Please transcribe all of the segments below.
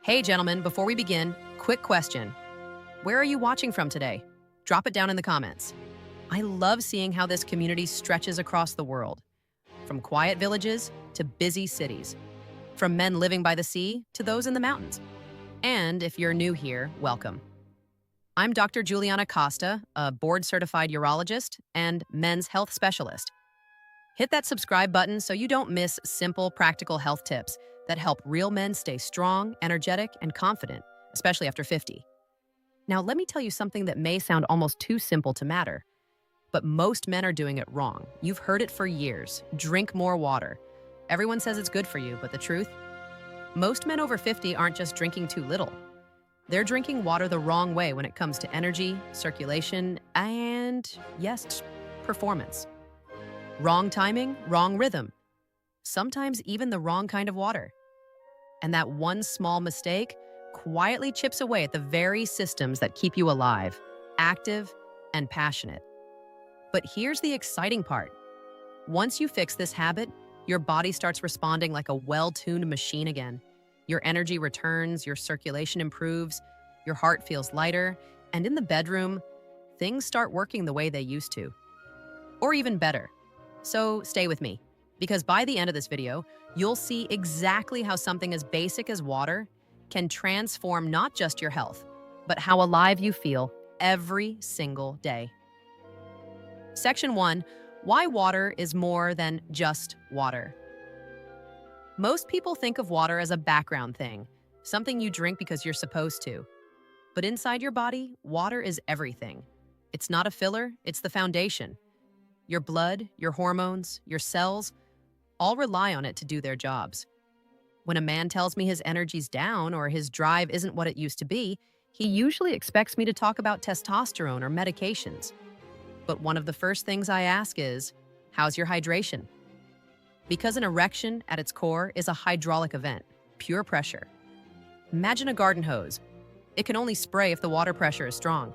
Hey, gentlemen, before we begin, quick question. Where are you watching from today? Drop it down in the comments. I love seeing how this community stretches across the world, from quiet villages to busy cities, from men living by the sea to those in the mountains. And if you're new here, welcome. I'm Dr. Juliana Costa, a board-certified urologist and men's health specialist. Hit that subscribe button so you don't miss simple, practical health tips that help real men stay strong, energetic, and confident, especially after 50. Now, let me tell you something that may sound almost too simple to matter, but most men are doing it wrong. You've heard it for years. Drink more water. Everyone says it's good for you, but the truth? Most men over 50 aren't just drinking too little. They're drinking water the wrong way when it comes to energy, circulation, and, yes, performance. Wrong timing, wrong rhythm. Sometimes even the wrong kind of water. And that one small mistake quietly chips away at the very systems that keep you alive, active, and passionate. But here's the exciting part. Once you fix this habit, your body starts responding like a well-tuned machine again. Your energy returns, your circulation improves, your heart feels lighter, and in the bedroom, things start working the way they used to. Or even better. So stay with me, because by the end of this video, you'll see exactly how something as basic as water can transform not just your health, but how alive you feel every single day. Section 1, why water is more than just water. Most people think of water as a background thing, something you drink because you're supposed to. But inside your body, water is everything. It's not a filler, it's the foundation. Your blood, your hormones, your cells, all rely on it to do their jobs. When a man tells me his energy's down or his drive isn't what it used to be, he usually expects me to talk about testosterone or medications. But one of the first things I ask is, how's your hydration? Because an erection, at its core, is a hydraulic event, pure pressure. Imagine a garden hose. It can only spray if the water pressure is strong.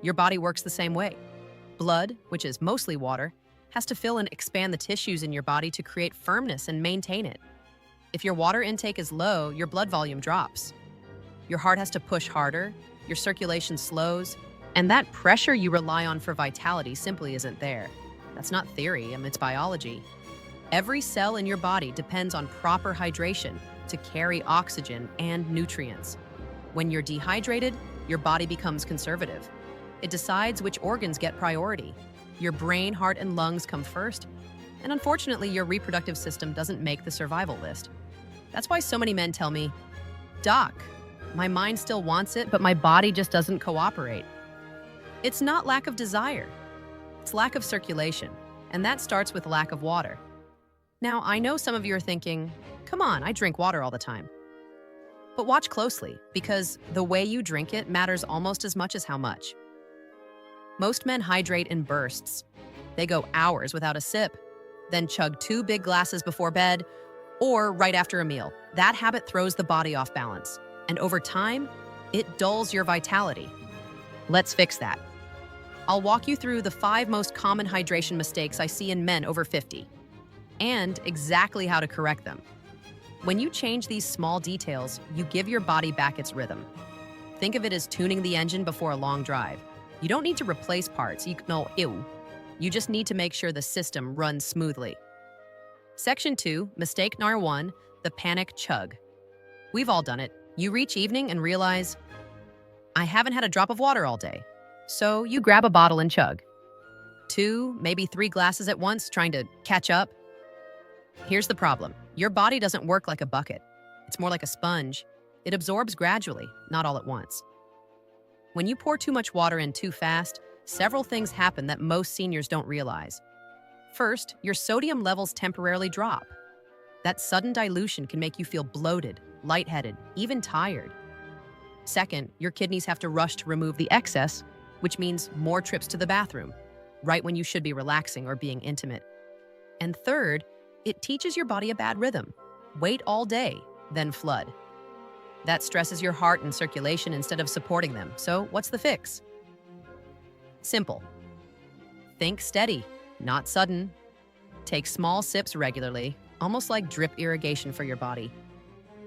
Your body works the same way. Blood, which is mostly water, has to fill and expand the tissues in your body to create firmness and maintain it. If your water intake is low, your blood volume drops. Your heart has to push harder, your circulation slows, and that pressure you rely on for vitality simply isn't there. That's not theory, it's biology. Every cell in your body depends on proper hydration to carry oxygen and nutrients. When you're dehydrated, your body becomes conservative. It decides which organs get priority. Your brain, heart, and lungs come first, and unfortunately, your reproductive system doesn't make the survival list. That's why so many men tell me, "Doc, my mind still wants it, but my body just doesn't cooperate." It's not lack of desire. It's lack of circulation, and that starts with lack of water. Now, I know some of you are thinking, come on, I drink water all the time. But watch closely, because the way you drink it matters almost as much as how much. Most men hydrate in bursts. They go hours without a sip, then chug 2 big glasses before bed, or right after a meal. That habit throws the body off balance, and over time, it dulls your vitality. Let's fix that. I'll walk you through the 5 most common hydration mistakes I see in men over 50, and exactly how to correct them. When you change these small details, you give your body back its rhythm. Think of it as tuning the engine before a long drive. You don't need to replace parts, you just need to make sure the system runs smoothly. Section 2, mistake number 1, the panic chug. We've all done it. You reach evening and realize, I haven't had a drop of water all day. So you grab a bottle and chug. 2, maybe 3 glasses at once, trying to catch up. Here's the problem. Your body doesn't work like a bucket. It's more like a sponge. It absorbs gradually, not all at once. When you pour too much water in too fast, several things happen that most seniors don't realize. First, your sodium levels temporarily drop. That sudden dilution can make you feel bloated, lightheaded, even tired. Second, your kidneys have to rush to remove the excess, which means more trips to the bathroom, right when you should be relaxing or being intimate. And third, it teaches your body a bad rhythm. Wait all day, then flood. That stresses your heart and circulation instead of supporting them. So what's the fix? Simple. Think steady, not sudden. Take small sips regularly, almost like drip irrigation for your body.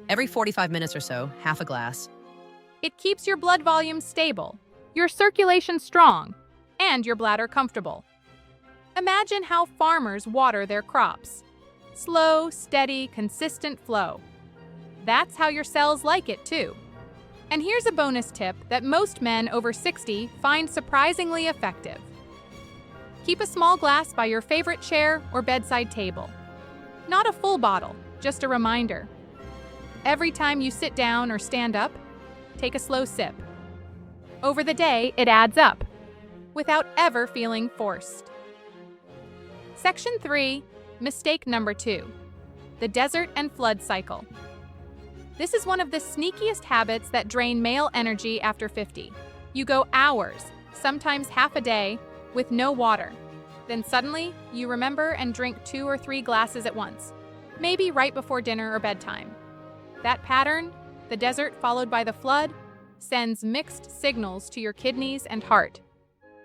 Every 45 minutes or so, half a glass. It keeps your blood volume stable, your circulation strong, and your bladder comfortable. Imagine how farmers water their crops. Slow, steady, consistent flow. That's how your cells like it too. And here's a bonus tip that most men over 60 find surprisingly effective. Keep a small glass by your favorite chair or bedside table. Not a full bottle, just a reminder. Every time you sit down or stand up, take a slow sip. Over the day, it adds up, without ever feeling forced. Section 3, mistake number 2, the desert and flood cycle. This is one of the sneakiest habits that drain male energy after 50. You go hours, sometimes half a day, with no water. Then suddenly, you remember and drink 2 or 3 glasses at once, maybe right before dinner or bedtime. That pattern, the desert followed by the flood, sends mixed signals to your kidneys and heart.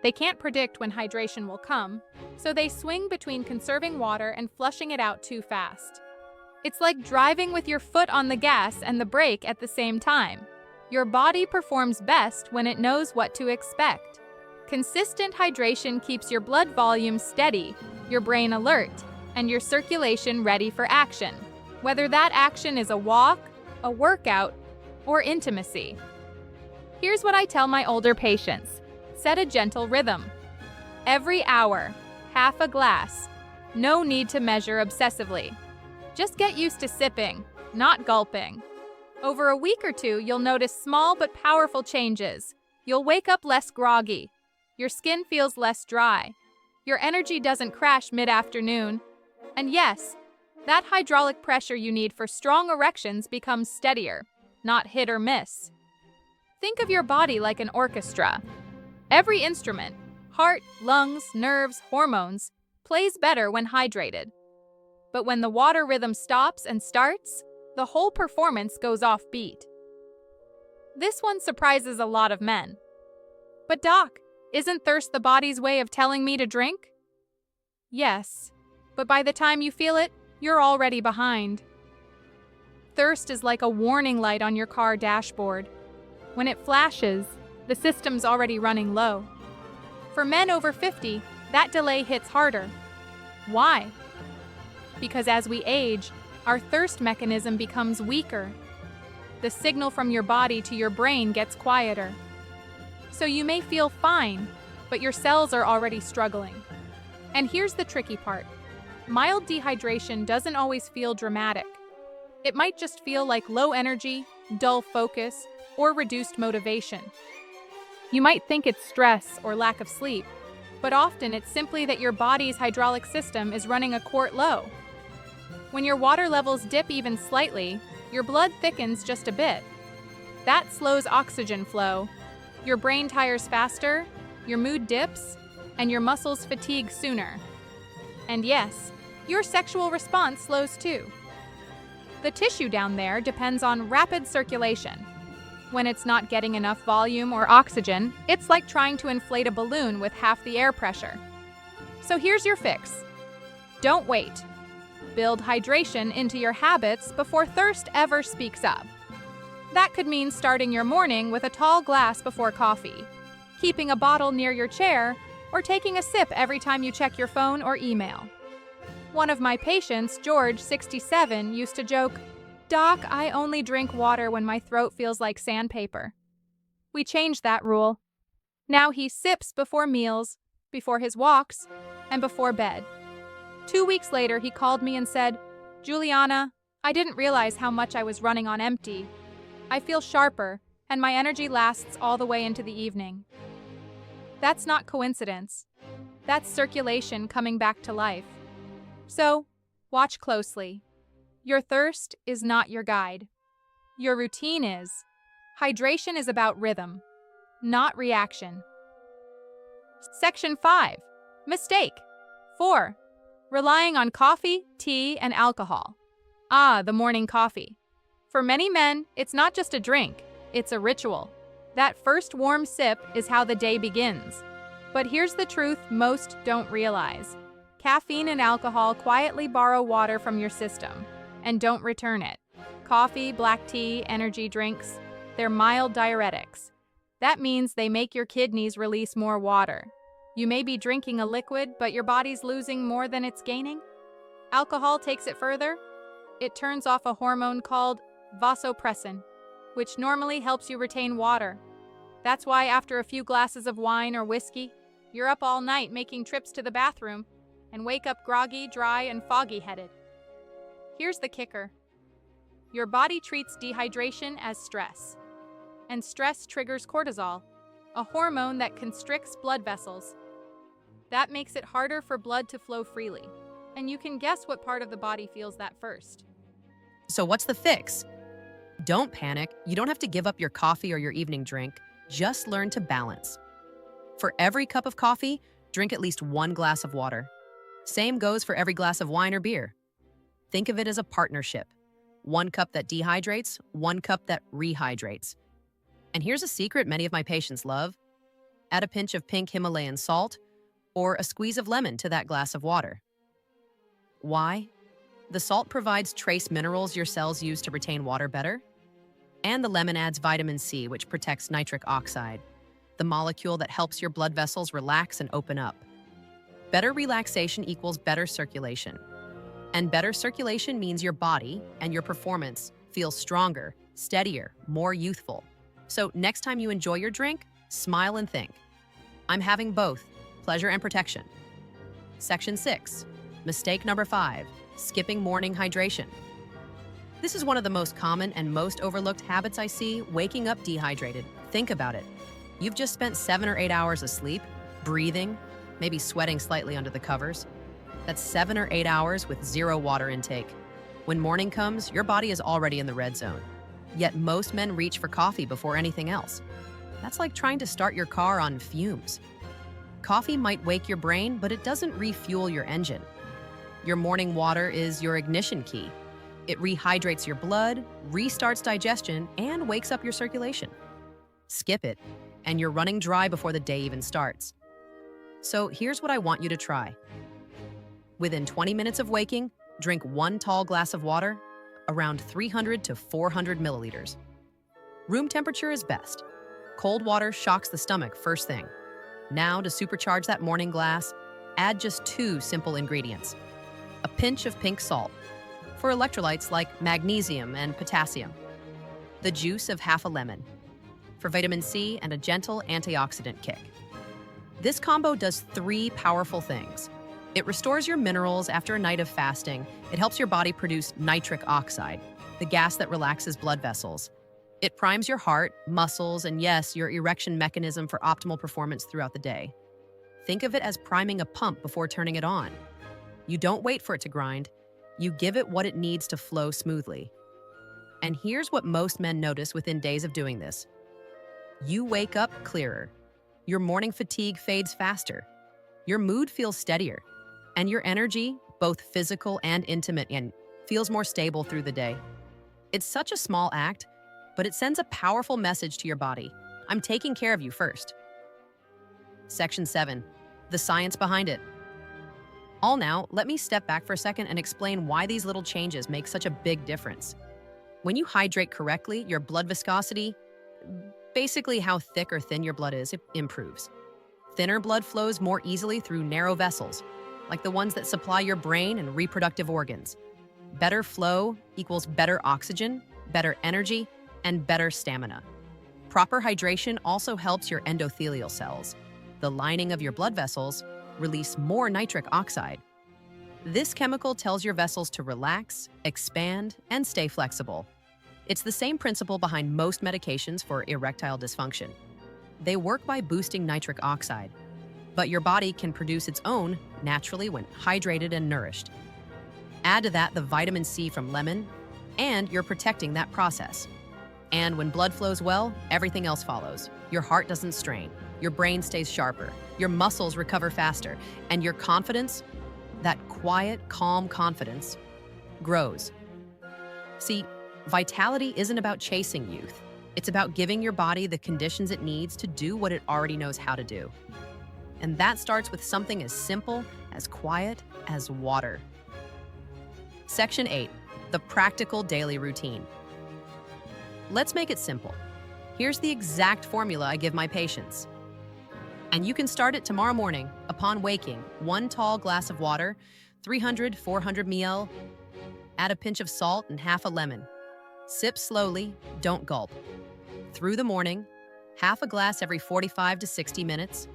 They can't predict when hydration will come, so they swing between conserving water and flushing it out too fast. It's like driving with your foot on the gas and the brake at the same time. Your body performs best when it knows what to expect. Consistent hydration keeps your blood volume steady, your brain alert, and your circulation ready for action, whether that action is a walk, a workout, or intimacy. Here's what I tell my older patients. Set a gentle rhythm. Every hour, half a glass. No need to measure obsessively. Just get used to sipping, not gulping. Over a week or two, you'll notice small but powerful changes. You'll wake up less groggy. Your skin feels less dry. Your energy doesn't crash mid-afternoon. And yes, that hydraulic pressure you need for strong erections becomes steadier, not hit or miss. Think of your body like an orchestra. Every instrument, heart, lungs, nerves, hormones, plays better when hydrated. But when the water rhythm stops and starts, the whole performance goes off beat. This one surprises a lot of men. But doc, isn't thirst the body's way of telling me to drink? Yes, but by the time you feel it, you're already behind. Thirst is like a warning light on your car dashboard. When it flashes, the system's already running low. For men over 50, that delay hits harder. Why? Because as we age, our thirst mechanism becomes weaker. The signal from your body to your brain gets quieter. So you may feel fine, but your cells are already struggling. And here's the tricky part. Mild dehydration doesn't always feel dramatic. It might just feel like low energy, dull focus, or reduced motivation. You might think it's stress or lack of sleep, but often it's simply that your body's hydraulic system is running a quart low. When your water levels dip even slightly, your blood thickens just a bit. That slows oxygen flow. Your brain tires faster, your mood dips, and your muscles fatigue sooner. And yes, your sexual response slows too. The tissue down there depends on rapid circulation. When it's not getting enough volume or oxygen, it's like trying to inflate a balloon with half the air pressure. So here's your fix. Don't wait. Build hydration into your habits before thirst ever speaks up. That could mean starting your morning with a tall glass before coffee, keeping a bottle near your chair, or taking a sip every time you check your phone or email. One of my patients, George, 67, used to joke, "Doc, I only drink water when my throat feels like sandpaper." We changed that rule. Now he sips before meals, before his walks, and before bed. 2 weeks later, he called me and said, "Juliana, I didn't realize how much I was running on empty. I feel sharper, and my energy lasts all the way into the evening." That's not coincidence. That's circulation coming back to life. So, watch closely. Your thirst is not your guide. Your routine is. Hydration is about rhythm, not reaction. Section 5. Mistake. 4. Relying on coffee, tea, and alcohol. The morning coffee. For many men, it's not just a drink, it's a ritual. That first warm sip is how the day begins. But here's the truth most don't realize. Caffeine and alcohol quietly borrow water from your system and don't return it. Coffee, black tea, energy drinks, they're mild diuretics. That means they make your kidneys release more water. You may be drinking a liquid, but your body's losing more than it's gaining. Alcohol takes it further. It turns off a hormone called vasopressin, which normally helps you retain water. That's why after a few glasses of wine or whiskey, you're up all night making trips to the bathroom and wake up groggy, dry, and foggy-headed. Here's the kicker. Your body treats dehydration as stress, and stress triggers cortisol, a hormone that constricts blood vessels. That makes it harder for blood to flow freely, and you can guess what part of the body feels that first. So what's the fix? Don't panic. You don't have to give up your coffee or your evening drink. Just learn to balance. For every cup of coffee, drink at least 1 glass of water. Same goes for every glass of wine or beer. Think of it as a partnership. 1 cup that dehydrates, 1 cup that rehydrates. And here's a secret many of my patients love. Add a pinch of pink Himalayan salt or a squeeze of lemon to that glass of water. Why? The salt provides trace minerals your cells use to retain water better. And the lemon adds vitamin C, which protects nitric oxide, the molecule that helps your blood vessels relax and open up. Better relaxation equals better circulation. And better circulation means your body and your performance feels stronger, steadier, more youthful. So next time you enjoy your drink, smile and think, I'm having both, pleasure and protection. Section 6, mistake number 5, skipping morning hydration. This is one of the most common and most overlooked habits I see, waking up dehydrated. Think about it. You've just spent 7 or 8 hours asleep, breathing, maybe sweating slightly under the covers. That's 7 or 8 hours with 0 water intake. When morning comes, your body is already in the red zone. Yet most men reach for coffee before anything else. That's like trying to start your car on fumes. Coffee might wake your brain, but it doesn't refuel your engine. Your morning water is your ignition key. It rehydrates your blood, restarts digestion, and wakes up your circulation. Skip it, and you're running dry before the day even starts. So here's what I want you to try. Within 20 minutes of waking, drink 1 tall glass of water, around 300 to 400 milliliters. Room temperature is best. Cold water shocks the stomach first thing. Now, to supercharge that morning glass, add just 2 simple ingredients. A pinch of pink salt, for electrolytes like magnesium and potassium. The juice of half a lemon, for vitamin C and a gentle antioxidant kick. This combo does 3 powerful things. It restores your minerals after a night of fasting. It helps your body produce nitric oxide, the gas that relaxes blood vessels. It primes your heart, muscles, and yes, your erection mechanism for optimal performance throughout the day. Think of it as priming a pump before turning it on. You don't wait for it to grind. You give it what it needs to flow smoothly. And here's what most men notice within days of doing this. You wake up clearer. Your morning fatigue fades faster. Your mood feels steadier. And your energy, both physical and intimate, feels more stable through the day. It's such a small act, but it sends a powerful message to your body. I'm taking care of you first. Section 7, the science behind it. Now, let me step back for a second and explain why these little changes make such a big difference. When you hydrate correctly, your blood viscosity, basically how thick or thin your blood is, it improves. Thinner blood flows more easily through narrow vessels, like the ones that supply your brain and reproductive organs. Better flow equals better oxygen, better energy, and better stamina. Proper hydration also helps your endothelial cells, the lining of your blood vessels, release more nitric oxide. This chemical tells your vessels to relax, expand, and stay flexible. It's the same principle behind most medications for erectile dysfunction. They work by boosting nitric oxide, but your body can produce its own naturally when hydrated and nourished. Add to that the vitamin C from lemon, and you're protecting that process. And when blood flows well, everything else follows. Your heart doesn't strain, your brain stays sharper, your muscles recover faster, and your confidence, that quiet, calm confidence, grows. See, vitality isn't about chasing youth. It's about giving your body the conditions it needs to do what it already knows how to do. And that starts with something as simple, as quiet as water. Section 8, the practical daily routine. Let's make it simple. Here's the exact formula I give my patients. And you can start it tomorrow morning upon waking. 1 tall glass of water, 300, 400 ml. Add a pinch of salt and half a lemon. Sip slowly, don't gulp. Through the morning, half a glass every 45 to 60 minutes.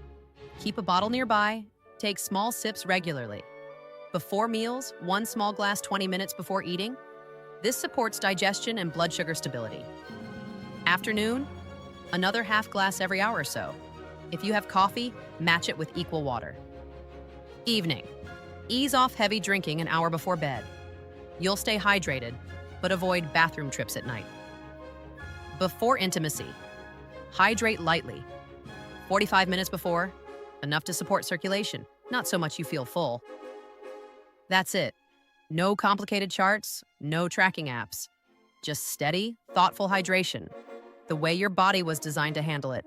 Keep a bottle nearby. Take small sips regularly. Before meals, 1 small glass 20 minutes before eating. This supports digestion and blood sugar stability. Afternoon, another half glass every hour or so. If you have coffee, match it with equal water. Evening, ease off heavy drinking an hour before bed. You'll stay hydrated, but avoid bathroom trips at night. Before intimacy, hydrate lightly. 45 minutes before, enough to support circulation, not so much you feel full. That's it. No complicated charts, no tracking apps. Just steady, thoughtful hydration, the way your body was designed to handle it.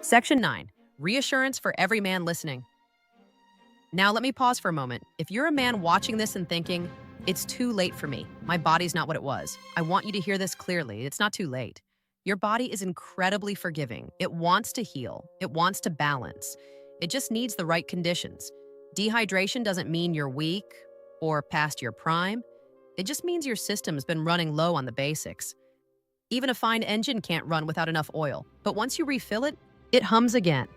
Section 9, reassurance for every man listening. Now let me pause for a moment. If you're a man watching this and thinking, it's too late for me, my body's not what it was, I want you to hear this clearly. It's not too late. Your body is incredibly forgiving. It wants to heal. It wants to balance. It just needs the right conditions. Dehydration doesn't mean you're weak or past your prime. It just means your system's been running low on the basics. Even a fine engine can't run without enough oil, but once you refill it, it hums again.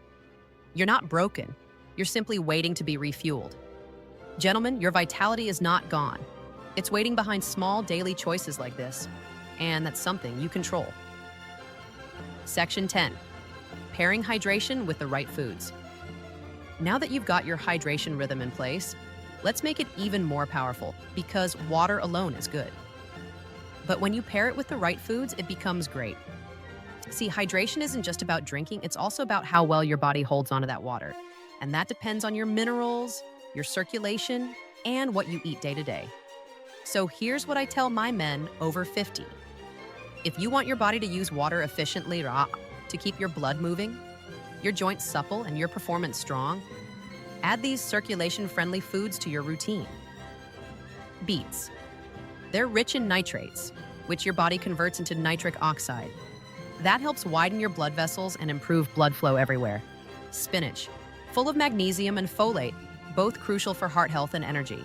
You're not broken. You're simply waiting to be refueled. Gentlemen, your vitality is not gone. It's waiting behind small daily choices like this, and that's something you control. Section 10, pairing hydration with the right foods. Now that you've got your hydration rhythm in place, let's make it even more powerful because water alone is good. But when you pair it with the right foods, it becomes great. See, hydration isn't just about drinking, it's also about how well your body holds onto that water. And that depends on your minerals, your circulation, and what you eat day to day. So here's what I tell my men over 50. If you want your body to use water efficiently to keep your blood moving, your joints supple, and your performance strong, add these circulation-friendly foods to your routine. Beets. They're rich in nitrates, which your body converts into nitric oxide. That helps widen your blood vessels and improve blood flow everywhere. Spinach, full of magnesium and folate, both crucial for heart health and energy.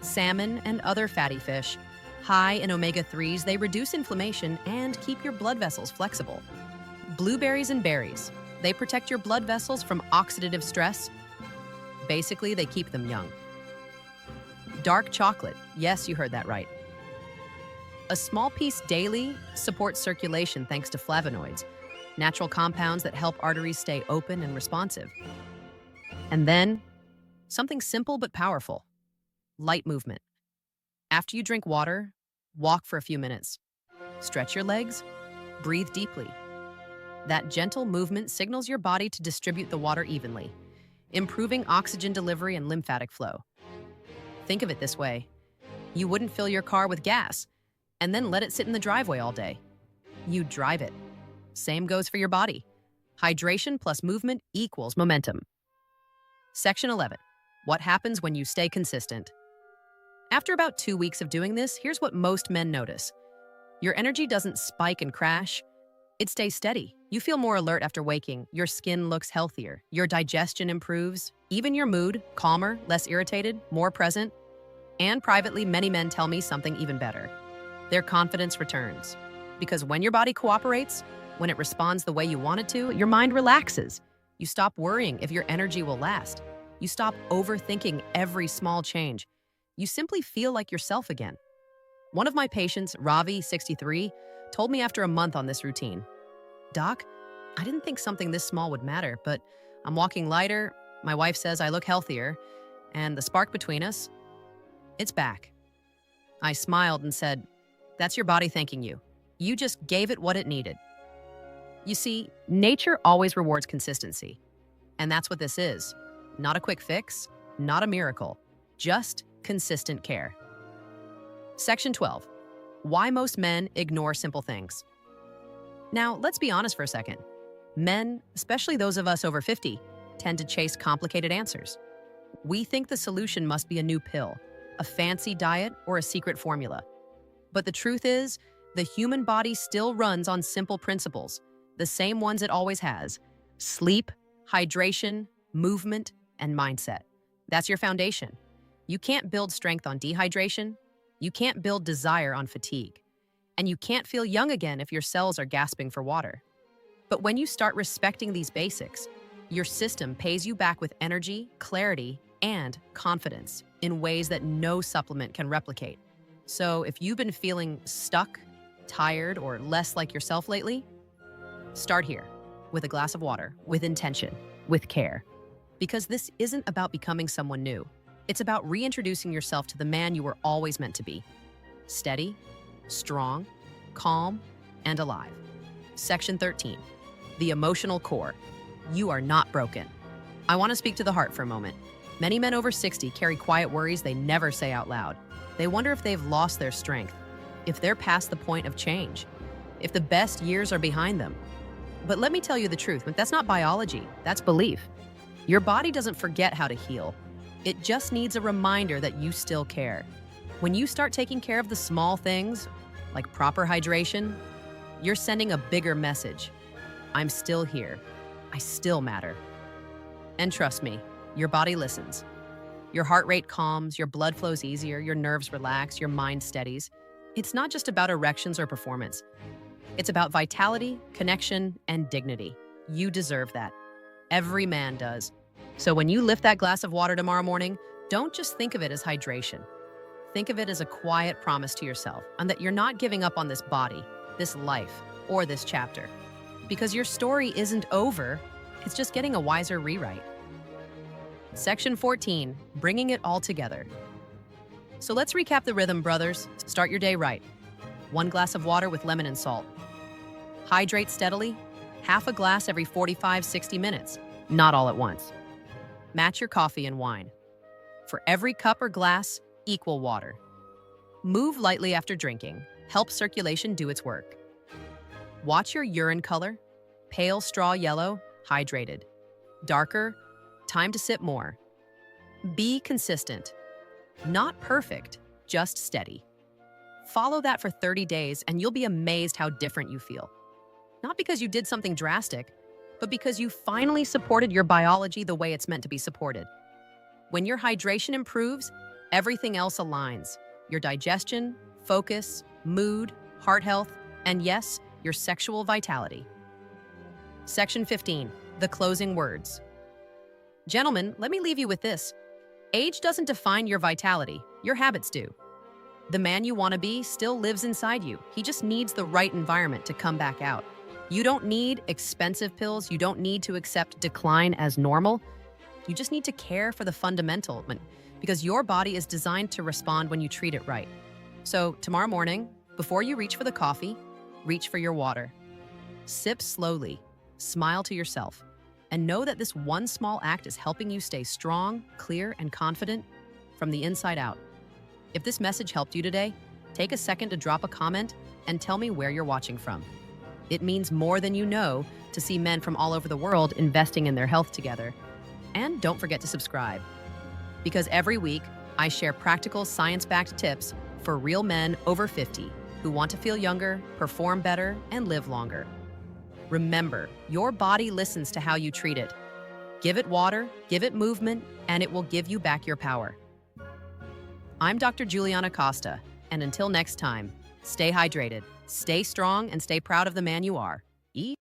Salmon and other fatty fish, high in omega-3s, they reduce inflammation and keep your blood vessels flexible. Blueberries and berries, they protect your blood vessels from oxidative stress. Basically, they keep them young. Dark chocolate, yes, you heard that right. A small piece daily supports circulation thanks to flavonoids, natural compounds that help arteries stay open and responsive. And then, something simple but powerful, light movement. After you drink water, walk for a few minutes. Stretch your legs, breathe deeply. That gentle movement signals your body to distribute the water evenly, improving oxygen delivery and lymphatic flow. Think of it this way. You wouldn't fill your car with gas and then let it sit in the driveway all day. You drive it. Same goes for your body. Hydration plus movement equals momentum. Section 11. What happens when you stay consistent? After about 2 weeks of doing this, here's what most men notice. Your energy doesn't spike and crash. It stays steady. You feel more alert after waking. Your skin looks healthier. Your digestion improves. Even your mood, calmer, less irritated, more present. And privately, many men tell me something even better. Their confidence returns. Because when your body cooperates, when it responds the way you want it to, your mind relaxes. You stop worrying if your energy will last. You stop overthinking every small change. You simply feel like yourself again. One of my patients, Ravi, 63, told me after a month on this routine, "Doc, I didn't think something this small would matter, but I'm walking lighter, my wife says I look healthier, and the spark between us, it's back." I smiled and said, "That's your body thanking you. You just gave it what it needed." You see, nature always rewards consistency. And that's what this is. Not a quick fix, not a miracle, just consistent care. Section 12. Why most men ignore simple things. Now, let's be honest for a second. Men, especially those of us over 50, tend to chase complicated answers. We think the solution must be a new pill, a fancy diet, or a secret formula. But the truth is, the human body still runs on simple principles, the same ones it always has: sleep, hydration, movement, and mindset. That's your foundation. You can't build strength on dehydration. You can't build desire on fatigue. And you can't feel young again if your cells are gasping for water. But when you start respecting these basics, your system pays you back with energy, clarity, and confidence in ways that no supplement can replicate. So if you've been feeling stuck, tired, or less like yourself lately, start here with a glass of water, with intention, with care. Because this isn't about becoming someone new. It's about reintroducing yourself to the man you were always meant to be: steady, strong, calm, and alive. Section 13, the emotional core. You are not broken. I want to speak to the heart for a moment. Many men over 60 carry quiet worries they never say out loud. They wonder if they've lost their strength, if they're past the point of change, if the best years are behind them. But let me tell you the truth, that's not biology, that's belief. Your body doesn't forget how to heal. It just needs a reminder that you still care. When you start taking care of the small things, like proper hydration, you're sending a bigger message. I'm still here. I still matter. And trust me, your body listens. Your heart rate calms, your blood flows easier, your nerves relax, your mind steadies. It's not just about erections or performance. It's about vitality, connection, and dignity. You deserve that. Every man does. So when you lift that glass of water tomorrow morning, don't just think of it as hydration. Think of it as a quiet promise to yourself, and that you're not giving up on this body, this life, or this chapter. Because your story isn't over, it's just getting a wiser rewrite. Section 14, bringing it all together. So let's recap the rhythm, brothers. Start your day right. 1 glass of water with lemon and salt. Hydrate steadily, half a glass every 45-60 minutes, not all at once. Match your coffee and wine. For every cup or glass, equal water. Move lightly after drinking. Help circulation do its work. Watch your urine color. Pale straw yellow, hydrated. Darker, time to sip more. Be consistent. Not perfect, just steady. Follow that for 30 days and you'll be amazed how different you feel. Not because you did something drastic, but because you finally supported your biology the way it's meant to be supported. When your hydration improves, everything else aligns. Your digestion, focus, mood, heart health, and yes, your sexual vitality. Section 15, the closing words. Gentlemen, let me leave you with this. Age doesn't define your vitality, your habits do. The man you want to be still lives inside you. He just needs the right environment to come back out. You don't need expensive pills. You don't need to accept decline as normal. You just need to care for the fundamental, because your body is designed to respond when you treat it right. So tomorrow morning, before you reach for the coffee, reach for your water. Sip slowly, smile to yourself, and know that this one small act is helping you stay strong, clear, and confident from the inside out. If this message helped you today, take a second to drop a comment and tell me where you're watching from. It means more than you know to see men from all over the world investing in their health together. And don't forget to subscribe, because every week I share practical science-backed tips for real men over 50 who want to feel younger, perform better, and live longer. Remember, your body listens to how you treat it. Give it water, give it movement, and it will give you back your power. I'm Dr. Juliana Costa, and until next time, stay hydrated, stay strong, and stay proud of the man you are. Eat.